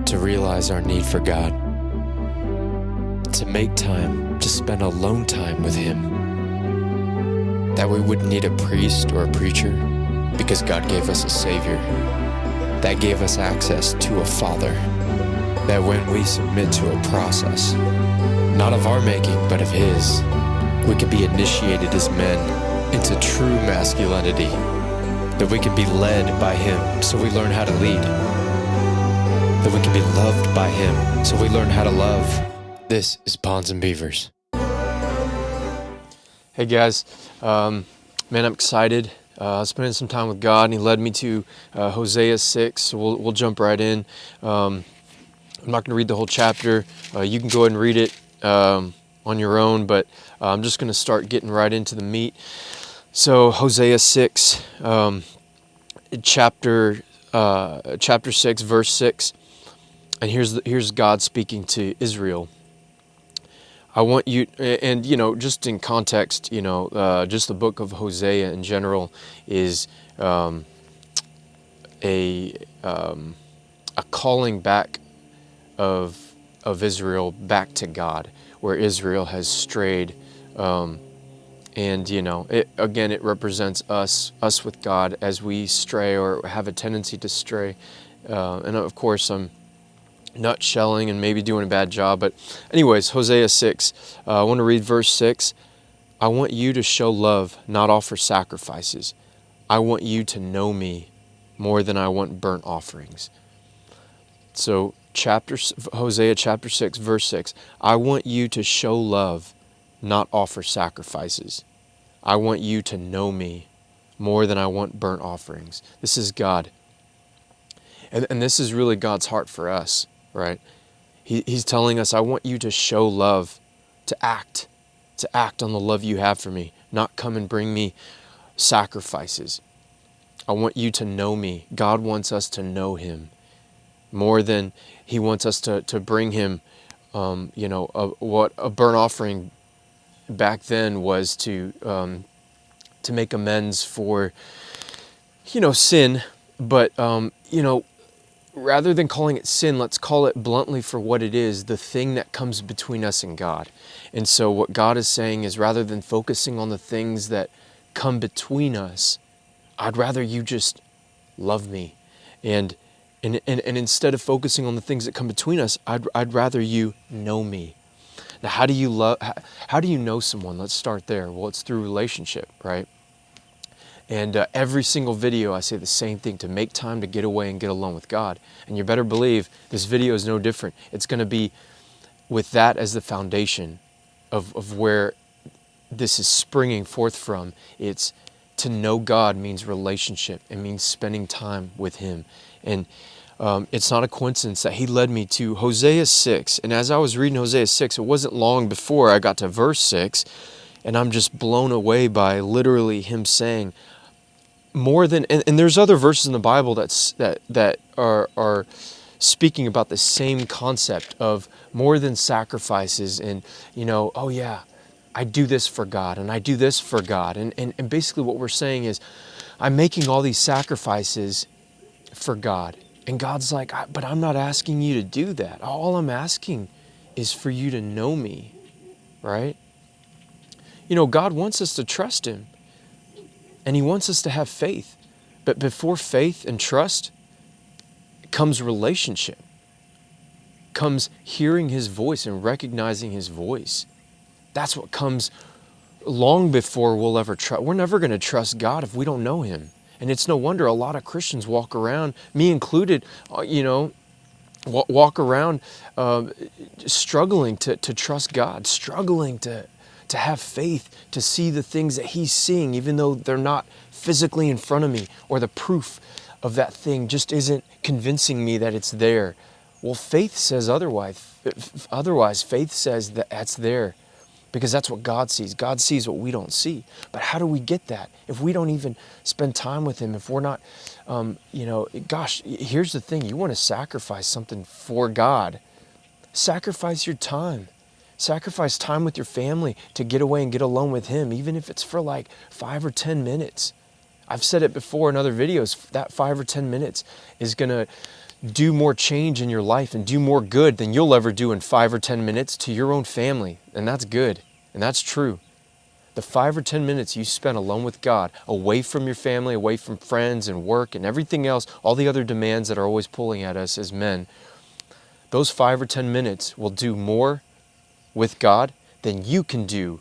to realize our need for God, to make time to spend alone time with Him, that we wouldn't need a priest or a preacher because God gave us a Savior, that gave us access to a Father, that when we submit to a process, not of our making, but of His, we can be initiated as men into true masculinity, that we can be led by Him so we learn how to lead, that we can be loved by Him so we learn how to love. This is Ponds and Beavers. Hey guys, man, I'm excited. Spending some time with God, and He led me to Hosea 6, so we'll jump right in. I'm not going to read the whole chapter. You can go ahead and read it on your own, but I'm just going to start getting right into the meat. So Hosea 6, chapter 6, verse 6, and here's God speaking to Israel. I want you, and just in context, just the book of Hosea in general is a calling back of Israel back to God, where Israel has strayed, and it represents us with God as we stray or have a tendency to stray, and of course I'm nutshelling and maybe doing a bad job, but anyways, Hosea 6, I want to read verse 6. I want you to show love, not offer sacrifices. I want you to know me more than I want burnt offerings. So Hosea chapter 6, verse 6, I want you to show love, not offer sacrifices. I want you to know me more than I want burnt offerings. This is God. And this is really God's heart for us, right? He's telling us, I want you to show love, to act on the love you have for me, not come and bring me sacrifices. I want you to know me. God wants us to know Him more than He wants us to bring Him, what a burnt offering back then was to make amends for, sin, but, rather than calling it sin, let's call it bluntly for what it is, the thing that comes between us and God. And so what God is saying is, rather than focusing on the things that come between us, I'd rather you just love me. And instead of focusing on the things that come between us, I'd rather you know me. Now, how do you know someone? Let's start there. Well, it's through relationship, right? And every single video, I say the same thing, to make time to get away and get alone with God. And you better believe this video is no different. It's going to be with that as the foundation of where this is springing forth from. It's to know God means relationship. It means spending time with Him. And it's not a coincidence that He led me to Hosea 6. And as I was reading Hosea 6, it wasn't long before I got to verse 6. And I'm just blown away by literally Him saying, more than, and there's other verses in the Bible that are speaking about the same concept of more than sacrifices, and oh yeah, I do this for God and I do this for God, and basically what we're saying is, I'm making all these sacrifices for God, and God's like, but I'm not asking you to do that. All I'm asking is for you to know me, right? God wants us to trust Him. And He wants us to have faith. But before faith and trust comes relationship, comes hearing His voice and recognizing His voice. That's what comes long before we'll ever trust. We're never going to trust God if we don't know Him. And it's no wonder a lot of Christians walk around, me included, walk around struggling to trust God, struggling to have faith, to see the things that He's seeing, even though they're not physically in front of me, or the proof of that thing just isn't convincing me that it's there. Well, faith says otherwise. Faith says that that's there, because that's what God sees. God sees what we don't see. But how do we get that if we don't even spend time with Him? If we're not, here's the thing. You want to sacrifice something for God. Sacrifice your time. Sacrifice time with your family to get away and get alone with Him, even if it's for like 5 or 10 minutes. I've said it before in other videos, that 5 or 10 minutes is going to do more change in your life and do more good than you'll ever do in 5 or 10 minutes to your own family. And that's good. And that's true. The 5 or 10 minutes you spend alone with God, away from your family, away from friends and work and everything else, all the other demands that are always pulling at us as men, those 5 or 10 minutes will do more with God than you can do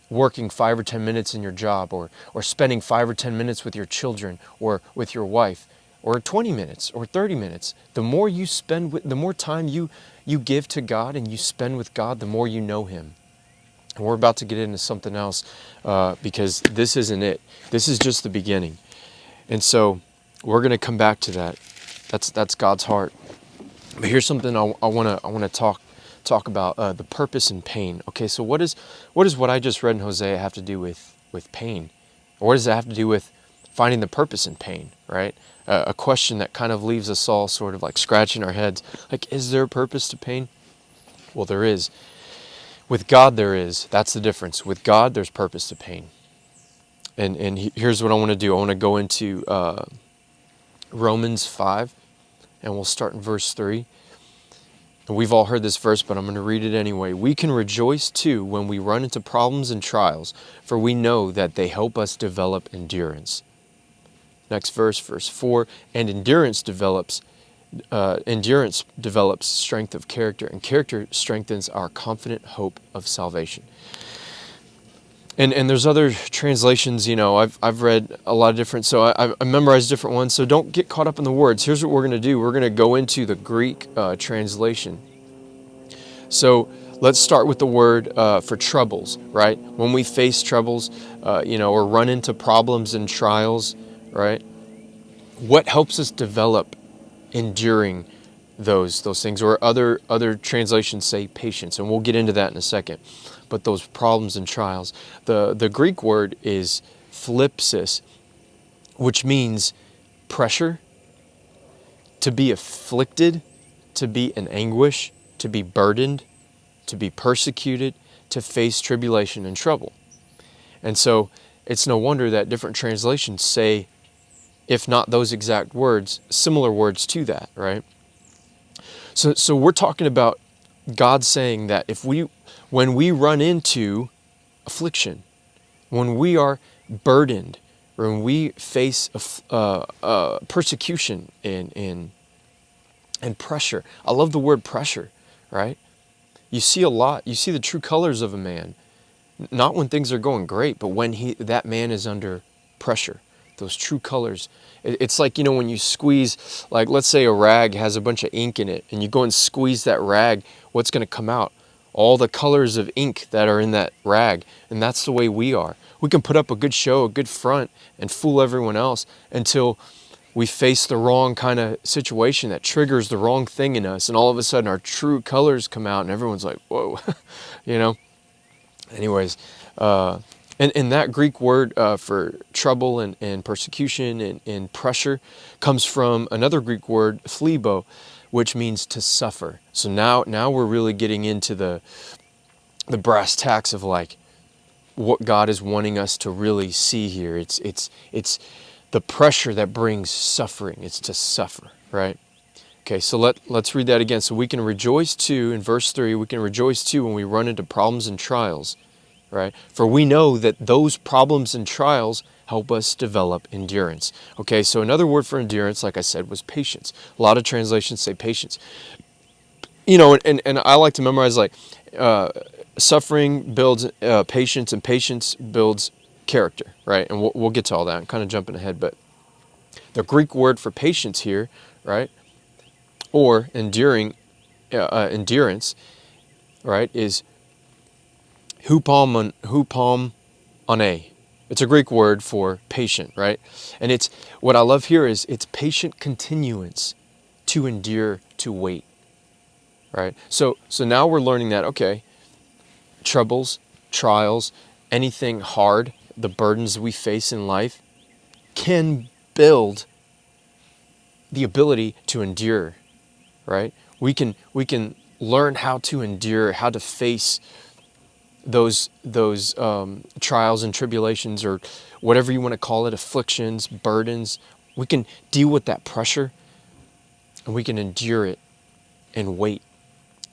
working 5 or 10 minutes in your job, or spending 5 or 10 minutes with your children or with your wife, or 20 minutes or 30 minutes. The more you spend with, the more time you give to God and you spend with God, the more you know Him. And we're about to get into something else because this isn't it. This is just the beginning. And so we're going to come back to that. That's God's heart. But here's something I want to talk about, the purpose in pain. Okay, so what does what I just read in Hosea have to do with pain? Or what does it have to do with finding the purpose in pain, right? A question that kind of leaves us all sort of like scratching our heads. Like, is there a purpose to pain? Well, there is. With God, there is. That's the difference. With God, there's purpose to pain. And here's what I want to do. I want to go into Romans 5, and we'll start in verse 3. And we've all heard this verse, but I'm going to read it anyway. We can rejoice too when we run into problems and trials, for we know that they help us develop endurance. Next verse, verse 4, and endurance develops strength of character, and character strengthens our confident hope of salvation. And there's other translations, I've read a lot of different, so I memorized different ones, so don't get caught up in the words. Here's what we're going to do. We're going to go into the Greek translation. So let's start with the word for troubles, right? When we face troubles, or run into problems and trials, right? What helps us develop enduring those things? Or other translations say patience, and we'll get into that in a second. But those problems and trials, the Greek word is thlipsis, which means pressure, to be afflicted, to be in anguish, to be burdened, to be persecuted, to face tribulation and trouble. And so it's no wonder that different translations say, if not those exact words, similar words to that, right? So we're talking about God saying that when we run into affliction, when we are burdened, or when we face persecution and pressure. I love the word pressure, right? You see the true colors of a man, not when things are going great, but when that man is under pressure. Those true colors. It's like, when you squeeze, like let's say a rag has a bunch of ink in it, and you go and squeeze that rag, what's going to come out? All the colors of ink that are in that rag. And that's the way we are. We can put up a good show, a good front, and fool everyone else until we face the wrong kind of situation that triggers the wrong thing in us, and all of a sudden our true colors come out, and everyone's like, whoa, Anyways, and that Greek word for trouble and persecution and pressure comes from another Greek word, phlebo, which means to suffer. So now we're really getting into the brass tacks of like what God is wanting us to really see here. It's the pressure that brings suffering. It's to suffer, right? Okay, so let's read that again. So we can rejoice too, in verse 3, we can rejoice too when we run into problems and trials, right? For we know that those problems and trials help us develop endurance. Okay, so another word for endurance, like I said, was patience. A lot of translations say patience. And I like to memorize like suffering builds patience, and patience builds character, right? And we'll get to all that. I'm kind of jumping ahead, but the Greek word for patience here, right, or endurance, right, is hupomone. It's a Greek word for patient, right? And it's what I love here is it's patient continuance, to endure, to wait, right? So now we're learning that, okay, troubles, trials, anything hard, the burdens we face in life can build the ability to endure, right? We can learn how to endure, how to face those trials and tribulations, or whatever you want to call it, afflictions, burdens. We can deal with that pressure. and we can endure it and wait.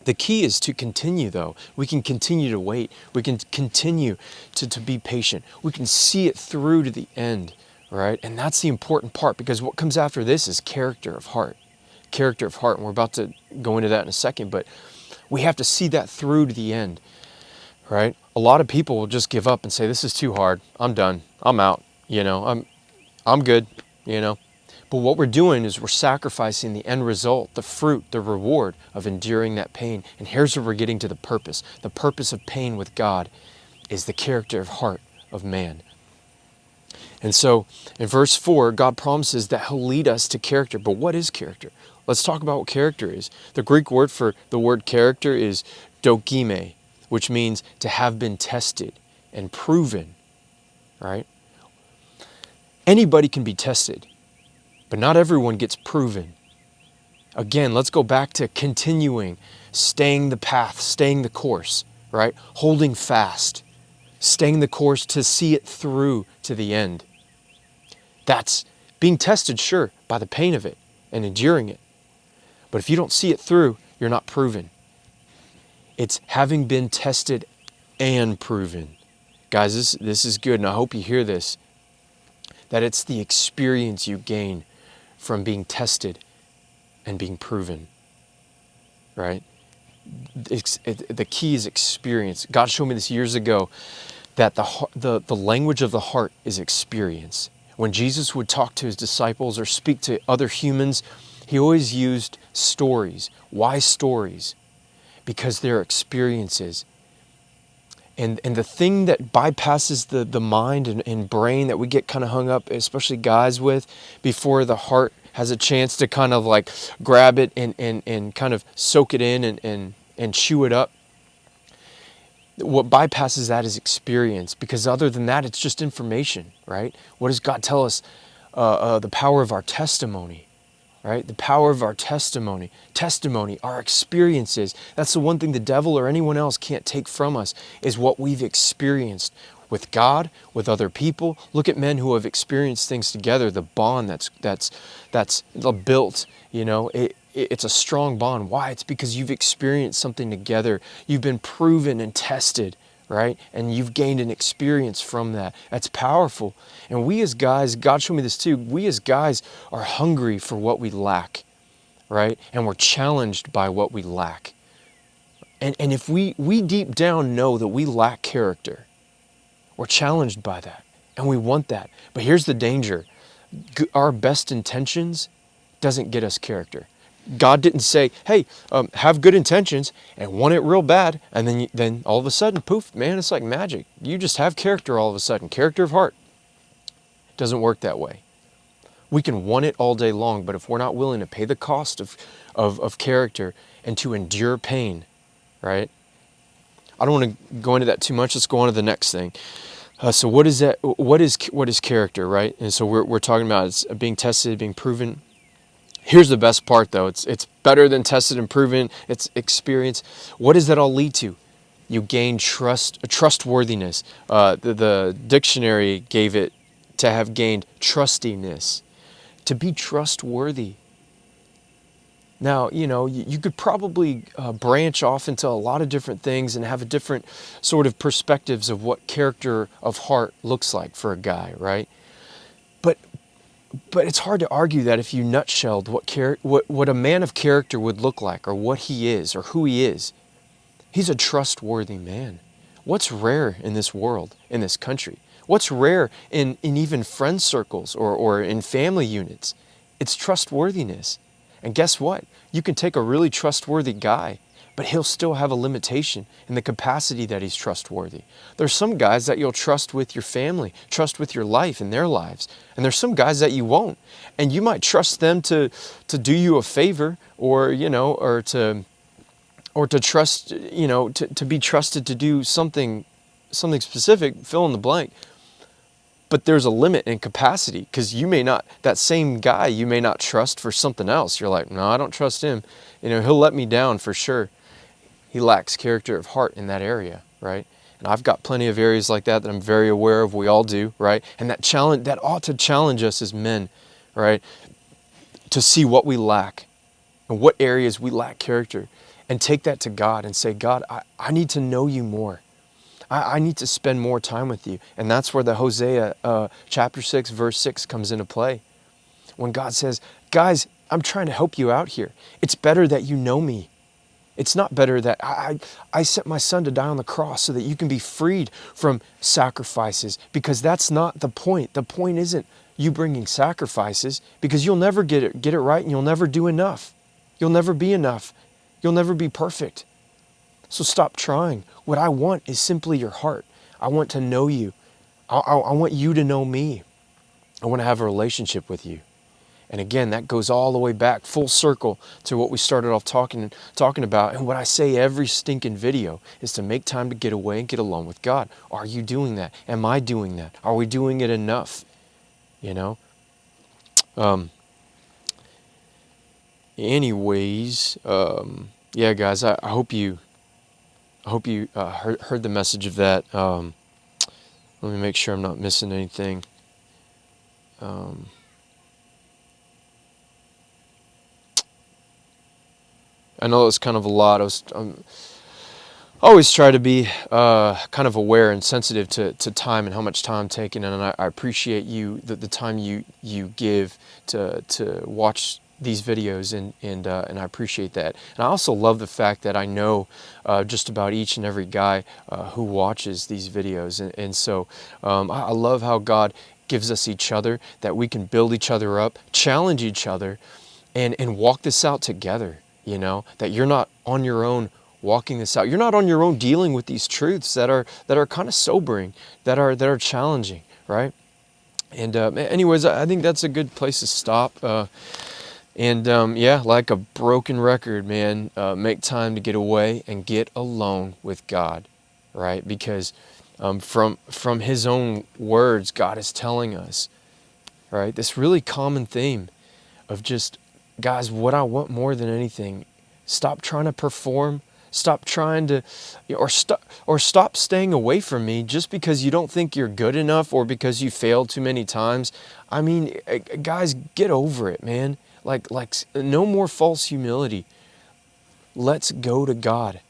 The key is to continue, though. We can continue to wait. We can continue to be patient. We can see it through to the end, right? And that's the important part, because what comes after this is character of heart. Character of heart, and we're about to go into that in a second, but we have to see that through to the end, right? A lot of people will just give up and say, this is too hard. I'm done. I'm out. I'm good, But what we're doing is we're sacrificing the end result, the fruit, the reward of enduring that pain. And here's where we're getting to the purpose. The purpose of pain with God is the character of heart of man. And so in verse 4, God promises that he'll lead us to character. But what is character? Let's talk about what character is. The Greek word for the word character is dokime, which means to have been tested and proven, right? Anybody can be tested, but not everyone gets proven. Again, let's go back to continuing, staying the path, staying the course, right? Holding fast, staying the course to see it through to the end. That's being tested, sure, by the pain of it and enduring it. But if you don't see it through, you're not proven. It's having been tested and proven. Guys, this is good, and I hope you hear this, that it's the experience you gain from being tested and being proven, right? The key is experience. God showed me this years ago, that the language of the heart is experience. When Jesus would talk to his disciples or speak to other humans, he always used stories. Why stories? Because they're experiences. And the thing that bypasses the mind and brain that we get kind of hung up, especially guys, with, before the heart has a chance to kind of like grab it and kind of soak it in and chew it up, what bypasses that is experience. Because other than that, it's just information, right? What does God tell us? The power of our testimony. Right? The power of our testimony, our experiences. That's the one thing the devil or anyone else can't take from us, is what we've experienced with God, with other people. Look at men who have experienced things together. The bond that's built, it's a strong bond. Why? It's because you've experienced something together. You've been proven and tested, right? And you've gained an experience from that. That's powerful. And we as guys, God showed me this too, we as guys are hungry for what we lack, right? And we're challenged by what we lack. And if we deep down know that we lack character, we're challenged by that. And we want that. But here's the danger. Our best intentions doesn't get us character. God didn't say, hey, have good intentions and want it real bad, and then all of a sudden, poof, man, it's like magic. You just have character all of a sudden, character of heart. It doesn't work that way. We can want it all day long, but if we're not willing to pay the cost of character and to endure pain, right? I don't want to go into that too much. Let's go on to the next thing. So what is that? What is character, right? And so we're talking about it's being tested, being proven. Here's the best part, though. It's better than tested and proven. It's experience. What does that all lead to? You gain trustworthiness. The dictionary gave it to have gained trustiness, to be trustworthy. Now, you could probably branch off into a lot of different things and have a different sort of perspectives of what character of heart looks like for a guy, right? But it's hard to argue that if you nutshelled what a man of character would look like, or what he is, or who he is. He's a trustworthy man. What's rare in this world, in this country? What's rare in even friend circles or in family units? It's trustworthiness. And guess what? You can take a really trustworthy guy, but he'll still have a limitation in the capacity that he's trustworthy. There's some guys that you'll trust with your family, trust with your life and their lives. And there's some guys that you won't. And you might trust them to do you a favor, or to trust, to be trusted to do something specific, fill in the blank. But there's a limit in capacity, because that same guy you may not trust for something else. You're like, no, I don't trust him. He'll let me down for sure. He lacks character of heart in that area, right? And I've got plenty of areas like that I'm very aware of. We all do, right? And that ought to challenge us as men, right? To see what we lack, and what areas we lack character, and take that to God and say, God, I need to know you more. I need to spend more time with you. And that's where the Hosea chapter 6, verse 6 comes into play. When God says, guys, I'm trying to help you out here. It's better that you know me. It's not better that I sent my son to die on the cross so that you can be freed from sacrifices, because that's not the point. The point isn't you bringing sacrifices, because you'll never get it right, and you'll never do enough. You'll never be enough. You'll never be perfect. So stop trying. What I want is simply your heart. I want to know you. I want you to know me. I want to have a relationship with you. And again, that goes all the way back, full circle, to what we started off talking about. And what I say every stinking video is to make time to get away and get alone with God. Are you doing that? Am I doing that? Are we doing it enough? You know? Anyways, yeah, guys, I hope you heard the message of that. Let me make sure I'm not missing anything. I know it's kind of a lot. I always try to be kind of aware and sensitive to time and how much time I'm taking, and I appreciate the time you give to watch these videos, and I appreciate that. And I also love the fact that I know just about each and every guy who watches these videos, and so I love how God gives us each other, that we can build each other up, challenge each other, and walk this out together. You know, that you're not on your own walking this out. You're not on your own dealing with these truths that are kind of sobering, that are challenging, right? And anyways, I think that's a good place to stop. Yeah, like a broken record, man, make time to get away and get alone with God, right? Because from His own words, God is telling us, right, this really common theme of just, guys, what I want more than anything, stop trying to perform, stop trying to, or stop staying away from me just because you don't think you're good enough or because you failed too many times. I mean, guys, get over it, man. Like no more false humility. Let's go to God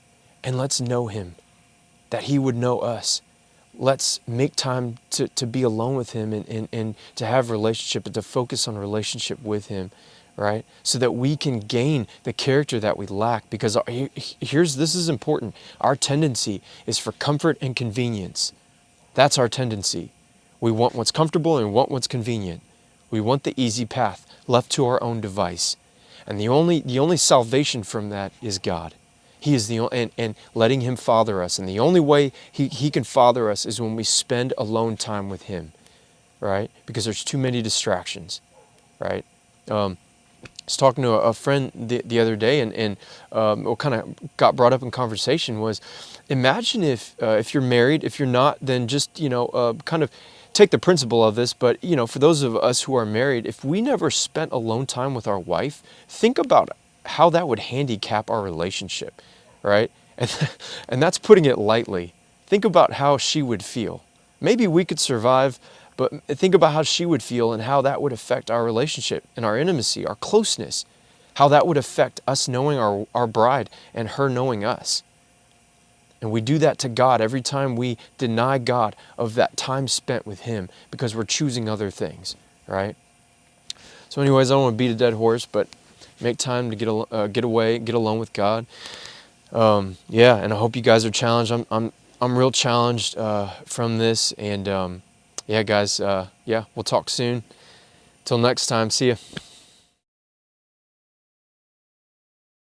and let's know Him, that He would know us. Let's make time to be alone with Him and to have relationship and to focus on relationship with Him, right? So that we can gain the character that we lack. Because this is important. Our tendency is for comfort and convenience. That's our tendency. We want what's comfortable and we want what's convenient. We want the easy path, left to our own device. And the only salvation from that is God. He is the only, and letting Him father us. And the only way He can father us is when we spend alone time with Him, right? Because there's too many distractions, right? I was talking to a friend the other day, and what kind of got brought up in conversation was, imagine if you're married. If you're not, then just kind of take the principle of this. But for those of us who are married, if we never spent alone time with our wife, think about how that would handicap our relationship, right? And that's putting it lightly. Think about how she would feel. Maybe we could survive, but think about how she would feel and how that would affect our relationship and our intimacy, our closeness, how that would affect us knowing our bride and her knowing us. And we do that to God every time we deny God of that time spent with Him because we're choosing other things, right? So anyways, I don't want to beat a dead horse, but make time to get away, get alone with God. Yeah, and I hope you guys are challenged. I'm real challenged from this, and yeah, guys, yeah, we'll talk soon. Till next time, see ya.